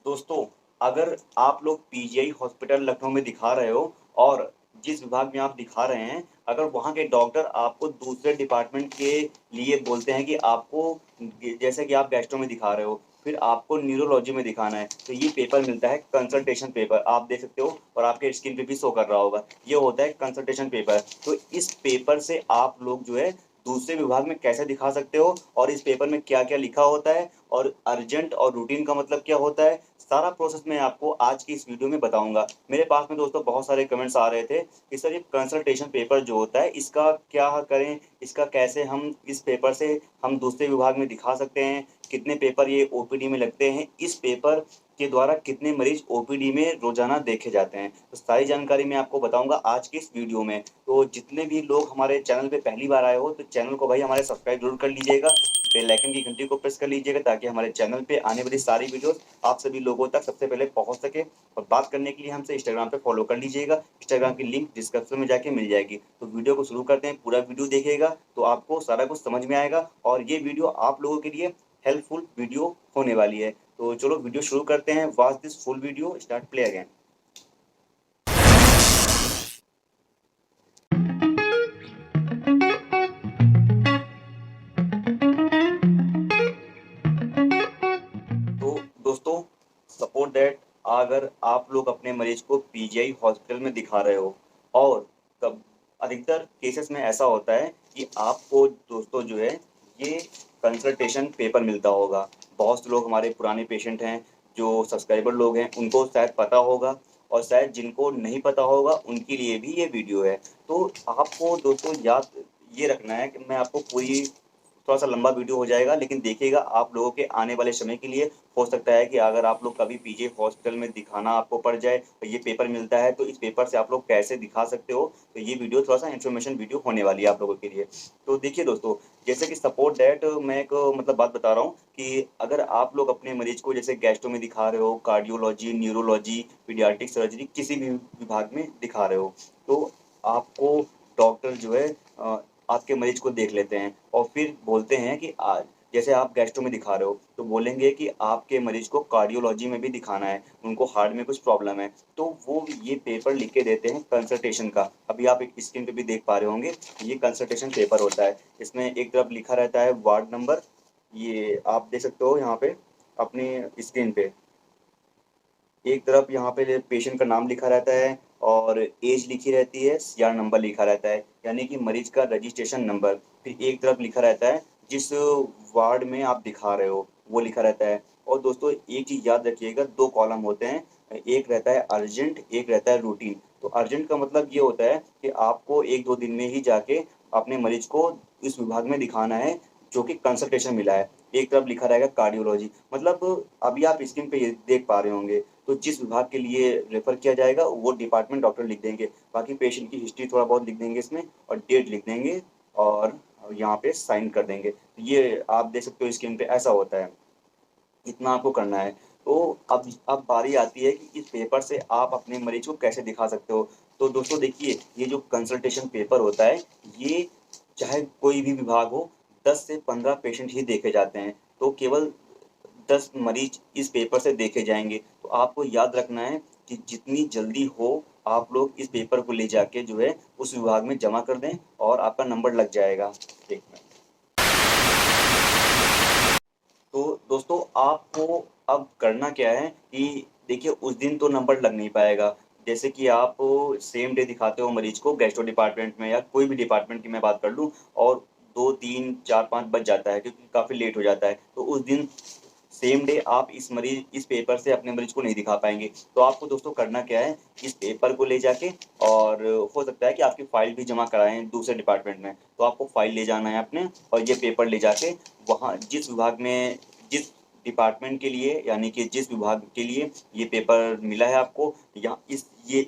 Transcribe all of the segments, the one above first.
दोस्तों, अगर आप लोग पीजीआई हॉस्पिटल लखनऊ में दिखा रहे हो और जिस विभाग में आप दिखा रहे हैं, अगर वहाँ के डॉक्टर आपको दूसरे डिपार्टमेंट के लिए बोलते हैं कि आपको जैसे कि आप गैस्ट्रो में दिखा रहे हो, फिर आपको न्यूरोलॉजी में दिखाना है, तो ये पेपर मिलता है कंसल्टेशन पेपर। आप देख सकते हो और आपके स्क्रीन पे भी शो कर रहा होगा, ये होता है कंसल्टेशन पेपर। तो इस पेपर से आप लोग जो है दूसरे विभाग में कैसे दिखा सकते हो और इस पेपर में क्या क्या लिखा होता है और अर्जेंट और रूटीन का मतलब क्या होता है, सारा प्रोसेस मैं आपको आज की इस वीडियो में बताऊंगा। मेरे पास में दोस्तों बहुत सारे कमेंट्स आ रहे थे कि सर ये कंसल्टेशन पेपर जो होता है इसका क्या करें, इसका कैसे हम इस पेपर से हम दूसरे विभाग में दिखा सकते हैं, कितने पेपर ये ओपीडी में लगते हैं, इस पेपर के द्वारा कितने मरीज ओपीडी में रोजाना देखे जाते हैं। तो सारी जानकारी मैं आपको बताऊंगा आज की इस वीडियो में। तो जितने भी लोग हमारे चैनल पे पहली बार आए हो तो चैनल को भाई हमारे सब्सक्राइब जरूर कर लीजिएगा, बेल आइकन की घंटी को प्रेस कर लीजिएगा ताकि हमारे चैनल पे आने वाली सारी वीडियोस आप सभी लोगों तक सबसे पहले पहुंच सके। और बात करने के लिए हमसे इंस्टाग्राम पे फॉलो कर लीजिएगा, इंस्टाग्राम की लिंक डिस्क्रिप्शन में जाके मिल जाएगी। तो वीडियो को शुरू करते हैं, पूरा वीडियो देखिएगा तो आपको सारा कुछ समझ में आएगा और ये वीडियो आप लोगों के लिए हेल्पफुल वीडियो होने वाली है। तो चलो वीडियो शुरू करते हैं। Watch this full video, start play again. तो दोस्तों, सपोज दैट अगर आप लोग अपने मरीज को पीजीआई हॉस्पिटल में दिखा रहे हो और कब अधिकतर केसेस में ऐसा होता है कि आपको दोस्तों जो है ये कंसल्टेशन पेपर मिलता होगा। बहुत से लोग हमारे पुराने पेशेंट हैं, जो सब्सक्राइबर लोग हैं, उनको शायद पता होगा और शायद जिनको नहीं पता होगा उनके लिए भी ये वीडियो है। तो आपको दोस्तों याद ये रखना है कि मैं आपको पूरी थोड़ा सा लंबा वीडियो हो जाएगा लेकिन देखिएगा आप लोगों के आने वाले समय के लिए हो सकता है कि अगर आप लोग कभी पीजे हॉस्पिटल में दिखाना आपको पड़ जाए तो ये पेपर मिलता है, तो इस पेपर से आप लोग कैसे दिखा सकते हो। तो ये वीडियो थोड़ा सा इन्फॉर्मेशन वीडियो होने वाली है आप लोगों के लिए। तो देखिए दोस्तों, जैसे कि सपोर्ट दैट मैं एक मतलब बात बता रहा हूँ कि अगर आप लोग अपने मरीज को जैसे गैस्ट्रो में दिखा रहे हो, कार्डियोलॉजी, न्यूरोलॉजी, पीडियाट्रिक सर्जरी किसी भी विभाग में दिखा रहे हो, तो आपको डॉक्टर जो है आपके मरीज को देख लेते हैं और फिर बोलते हैं कि आज जैसे आप गैस्ट्रो में दिखा रहे हो तो बोलेंगे कि आपके मरीज को कार्डियोलॉजी में भी दिखाना है, उनको हार्ट में कुछ प्रॉब्लम है, तो वो ये पेपर लिख के देते हैं कंसल्टेशन का। अभी आप एक स्क्रीन पे भी देख पा रहे होंगे, ये कंसल्टेशन पेपर होता है। इसमें एक तरफ लिखा रहता है वार्ड नंबर, ये आप देख सकते हो यहाँ पे अपनी स्क्रीन पे। एक तरफ यहाँ पे पेशेंट का नाम लिखा रहता है और एज लिखी रहती है, सीआर नंबर लिखा रहता है यानी कि मरीज का रजिस्ट्रेशन नंबर। फिर एक तरफ लिखा रहता है जिस वार्ड में आप दिखा रहे हो वो लिखा रहता है। और दोस्तों एक चीज याद रखिएगा, दो कॉलम होते हैं, एक रहता है अर्जेंट, एक रहता है रूटीन। तो अर्जेंट का मतलब ये होता है कि आपको एक दो दिन में ही जाके अपने मरीज को इस विभाग में दिखाना है जो कि कंसल्टेशन मिला है। एक तरफ लिखा रहेगा कार्डियोलॉजी, मतलब अभी आप स्क्रीन पे ये देख पा रहे होंगे, तो जिस विभाग के लिए रेफर किया जाएगा वो डिपार्टमेंट डॉक्टर लिख देंगे, बाकी पेशेंट की हिस्ट्री थोड़ा बहुत लिख देंगे इसमें और डेट लिख देंगे और यहाँ पे साइन कर देंगे। ये आप देख सकते हो स्क्रीन पे ऐसा होता है, इतना आपको करना है। तो अब बारी आती है कि इस पेपर से आप अपने मरीज को कैसे दिखा सकते हो। तो दोस्तों देखिए, ये जो कंसल्टेशन पेपर होता है ये चाहे कोई भी विभाग हो, 10 से 15 पेशेंट ही देखे जाते हैं, तो केवल 10 मरीज इस पेपर से देखे जाएंगे। तो आपको याद रखना है कि जितनी जल्दी हो आप लोग इस पेपर को ले जाके जो है उस विभाग में जमा कर दें और आपका नंबर लग जाएगा। एक मिनट। तो दोस्तों आपको अब करना क्या है कि देखिए उस दिन तो नंबर लग नहीं पाएगा। जैसे कि आप सेम डे दिखाते हो मरीज को गैस्ट्रो डिपार्टमेंट में या कोई भी डिपार्टमेंट की मैं बात कर लूँ और 2 3 4 5 बज जाता है क्योंकि काफ़ी लेट हो जाता है, तो उस दिन सेम डे आप इस पेपर से अपने मरीज को नहीं दिखा पाएंगे। तो आपको दोस्तों करना क्या है, इस पेपर को ले जाके और हो सकता है कि आपकी फाइल भी जमा कराएं दूसरे डिपार्टमेंट में, तो आपको फाइल ले जाना है अपने और ये पेपर ले जाके वहाँ जिस विभाग में जिस डिपार्टमेंट के लिए यानी कि जिस विभाग के लिए ये पेपर मिला है आपको, यहाँ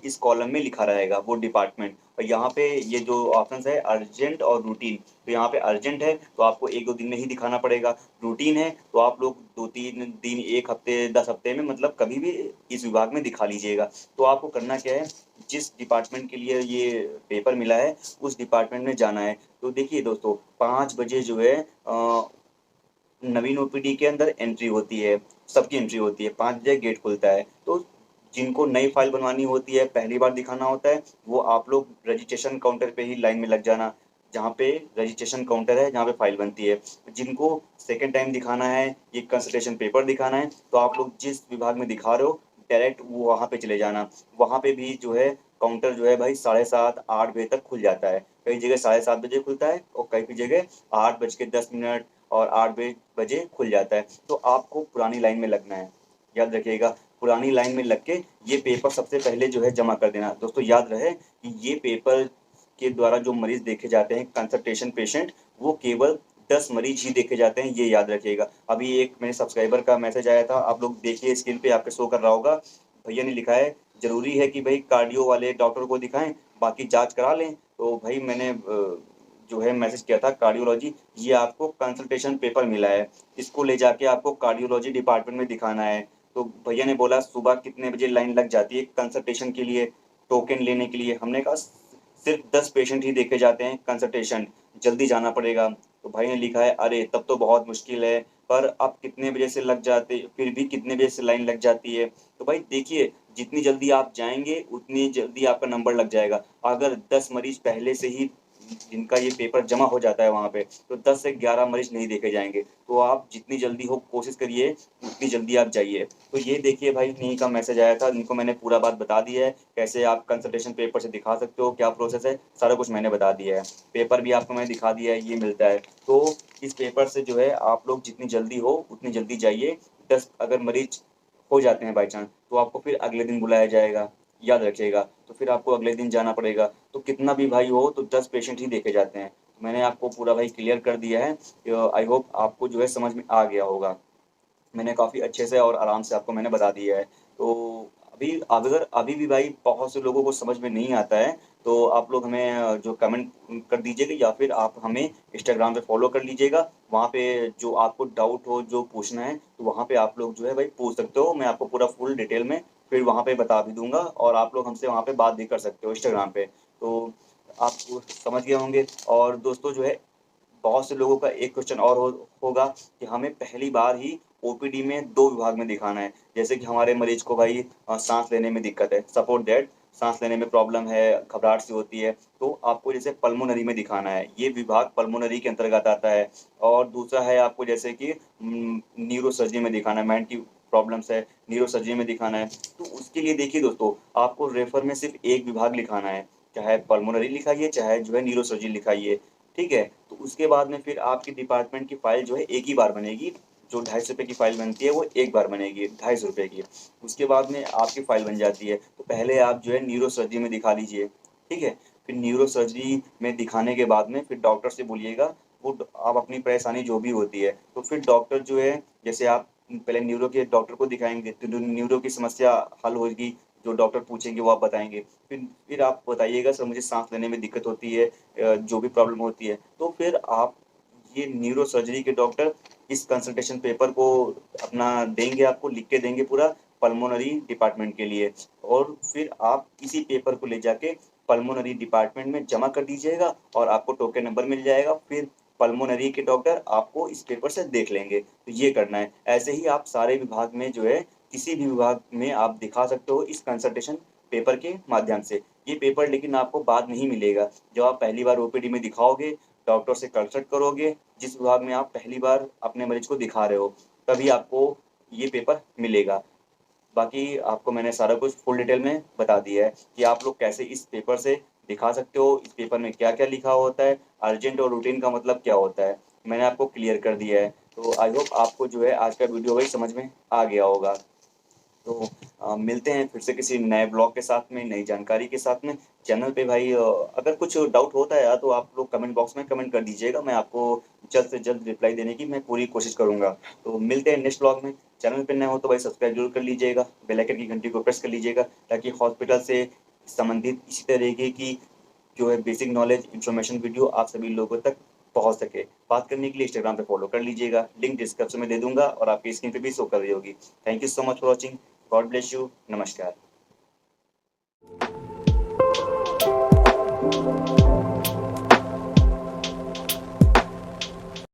इस कॉलम में लिखा रहेगा वो डिपार्टमेंट। और यहाँ पे ये जो ऑप्शन है अर्जेंट और रूटीन, तो यहाँ पे अर्जेंट है तो आपको एक दो दिन में ही दिखाना पड़ेगा, रूटीन है तो आप लोग 2 3 दिन, एक हफ्ते, 10 हफ्ते में मतलब कभी भी इस विभाग में दिखा लीजिएगा। तो आपको करना क्या है, जिस डिपार्टमेंट के लिए ये पेपर मिला है उस डिपार्टमेंट में जाना है। तो देखिए दोस्तों 5 बजे जो है नवीन ओपीडी के अंदर एंट्री होती है, सबकी एंट्री होती है, 5 बजे गेट खुलता है। तो जिनको नई फाइल बनवानी होती है, पहली बार दिखाना होता है, वो आप लोग रजिस्ट्रेशन काउंटर पे ही लाइन में लग जाना, जहाँ पे रजिस्ट्रेशन काउंटर है, जहाँ पे फाइल बनती है। जिनको सेकेंड टाइम दिखाना है, ये कंसल्टेशन पेपर दिखाना है, तो आप लोग जिस विभाग में दिखा रहे हो डायरेक्ट वो वहाँ पे चले जाना। वहाँ पे भी जो है काउंटर जो है भाई 7:30-8 बजे तक खुल जाता है। कई जगह 7:30 बजे खुलता है और कई जगह 8:10 और 8 बजे खुल जाता है। तो आपको पुरानी लाइन में लगना है, याद रखिएगा। पुरानी लाइन में लग के ये पेपर सबसे पहले जो है जमा कर देना। दोस्तों याद रहे कि ये पेपर के द्वारा जो मरीज देखे जाते हैं कंसल्टेशन पेशेंट, वो केवल 10 मरीज ही देखे जाते हैं, ये याद रखिएगा। अभी एक मेरे सब्सक्राइबर का मैसेज आया था, आप लोग देखिए स्क्रीन पे आपके शो कर रहा होगा। भैया ने लिखा है जरूरी है कि भाई कार्डियो वाले डॉक्टर को दिखाएं, बाकी जांच करा लें। तो भाई मैंने जो है मैसेज किया था कार्डियोलॉजी, ये आपको कंसल्टेशन पेपर मिला है, इसको ले जाके आपको कार्डियोलॉजी डिपार्टमेंट में दिखाना है। तो भैया ने बोला सुबह कितने बजे लाइन लग जाती है कंसल्टेशन के लिए, टोकन लेने के लिए। हमने कहा सिर्फ 10 पेशेंट ही देखे जाते हैं कंसल्टेशन, जल्दी जाना पड़ेगा। तो भाई ने लिखा है अरे तब तो बहुत मुश्किल है, पर अब कितने बजे से लग जाते, फिर भी कितने बजे से लाइन लग जाती है। तो भाई देखिए जितनी जल्दी आप जाएंगे उतनी जल्दी आपका नंबर लग जाएगा। अगर 10 मरीज पहले से ही जिनका ये पेपर जमा हो जाता है वहाँ पे, तो 10 से 11 मरीज नहीं देखे जाएंगे। तो आप जितनी जल्दी हो कोशिश करिए, उतनी जल्दी आप जाइए। तो ये देखिए भाई इन्हीं का मैसेज आया था, इनको मैंने पूरा बात बता दी है, कैसे आप कंसल्टेशन पेपर से दिखा सकते हो, क्या प्रोसेस है, सारा कुछ मैंने बता दिया है। पेपर भी आपको मैंने दिखा दिया है, ये मिलता है। तो इस पेपर से जो है आप लोग जितनी जल्दी हो उतनी जल्दी जाइए। 10 अगर मरीज हो जाते हैं बाई चांस, तो आपको फिर अगले दिन बुलाया जाएगा, याद रखिएगा। तो फिर आपको अगले दिन जाना पड़ेगा। तो कितना भी भाई हो तो 10 पेशेंट ही देखे जाते हैं। तो मैंने आपको पूरा भाई क्लियर कर दिया है। आई होप आपको जो है समझ में आ गया होगा। मैंने काफ़ी अच्छे से और आराम से आपको मैंने बता दिया है। तो अभी अगर अभी भी भाई बहुत से लोगों को समझ में नहीं आता है, तो आप लोग हमें जो कमेंट कर दीजिएगा, या फिर आप हमें इंस्टाग्राम पे फॉलो कर लीजिएगा। वहाँ पे जो आपको डाउट हो, जो पूछना है, तो वहाँ पे आप लोग जो है भाई पूछ सकते हो। मैं आपको पूरा फुल डिटेल में फिर वहाँ पे बता भी दूंगा, और आप लोग हमसे वहाँ पे बात भी कर सकते हो इंस्टाग्राम पे। तो आप समझ गए होंगे। और दोस्तों जो है बहुत से लोगों का एक क्वेश्चन और होगा कि हमें पहली बार ही ओपीडी में 2 विभाग में दिखाना है। जैसे कि हमारे मरीज को भाई सांस लेने में दिक्कत है, सपोर्ट दैट सांस लेने में प्रॉब्लम है, घबराहट सी होती है, तो आपको जैसे पल्मोनरी में दिखाना है, ये विभाग पल्मोनरी के अंतर्गत आता है। और दूसरा है आपको जैसे कि न्यूरो सर्जरी में दिखाना है, माइंड की प्रॉब्लम्स है, न्यूरो सर्जरी में दिखाना है। तो उसके लिए देखिए दोस्तों, आपको रेफर में सिर्फ एक विभाग लिखाना है, चाहे पल्मोनरी लिखाइए चाहे जो है न्यूरो सर्जरी लिखाइए, ठीक है। तो उसके बाद में फिर आपकी डिपार्टमेंट की फाइल जो है एक ही बार बनेगी। जो 250 रुपये की फाइल बनती है वो एक बार बनेगी 250 रुपये की। उसके बाद में आपकी फाइल बन जाती है। तो पहले आप जो है न्यूरो सर्जरी में दिखा लीजिए, ठीक है। फिर न्यूरो सर्जरी में दिखाने के बाद में फिर डॉक्टर से बोलिएगा, वो आप अपनी परेशानी जो भी होती है, तो फिर डॉक्टर जो है, जैसे आप पहले न्यूरो के डॉक्टर को दिखाएंगे तो जो न्यूरो की समस्या हल होगी, जो डॉक्टर पूछेंगे वो आप बताएंगे। फिर आप बताइएगा सर मुझे सांस लेने में दिक्कत होती है, जो भी प्रॉब्लम होती है। तो फिर आप ये न्यूरो सर्जरी के डॉक्टर इस कंसल्टेशन पेपर को अपना देंगे, आपको लिख के देंगे पूरा पल्मोनरी डिपार्टमेंट के लिए। और फिर आप इसी पेपर को ले जाके पल्मोनरी डिपार्टमेंट में जमा कर दीजिएगा, और आपको टोकन नंबर मिल जाएगा। फिर पल्मोनरी के डॉक्टर आपको इस पेपर से देख लेंगे। तो ये करना है। ऐसे ही आप सारे विभाग में जो है किसी भी विभाग में आप दिखा सकते हो इस कंसल्टेशन पेपर के माध्यम से। ये पेपर लेकिन आपको बाद नहीं मिलेगा। जब आप पहली बार ओपीडी में दिखाओगे, डॉक्टर से कंसल्ट करोगे, जिस विभाग में आप पहली बार अपने मरीज को दिखा रहे हो, तभी आपको ये पेपर मिलेगा। बाकी आपको मैंने सारा कुछ फुल डिटेल में बता दिया है कि आप लोग कैसे इस पेपर से दिखा सकते हो, इस पेपर में क्या क्या लिखा होता है, अर्जेंट और रूटीन का मतलब क्या होता है, मैंने आपको क्लियर कर दिया है। तो आई होप आपको जो है आज का वीडियो भाई समझ में आ गया होगा। तो मिलते हैं फिर से किसी नए ब्लॉग के साथ में, नई जानकारी के साथ में। चैनल पे भाई अगर कुछ डाउट होता है यार, तो आप लोग कमेंट बॉक्स में कमेंट कर दीजिएगा, मैं आपको जल्द से जल्द रिप्लाई देने की मैं पूरी कोशिश करूंगा। तो मिलते हैं नेक्स्ट ब्लॉग में। चैनल पे नए हो तो भाई सब्सक्राइब जरूर कर लीजिएगा, बेल आइकन की घंटी को प्रेस कर लीजिएगा, ताकि हॉस्पिटल से संबंधित इसी तरीके की जो है बेसिक नॉलेज इन्फॉर्मेशन वीडियो आप सभी लोगों तक पहुंच सके। बात करने के लिए इंस्टाग्राम पे फॉलो कर लीजिएगा, लिंक डिस्क्रिप्शन में दे दूंगा और आपकी स्क्रीन पे भी शो कर रही होगी। Thank you so much for watching. God bless you. नमस्कार।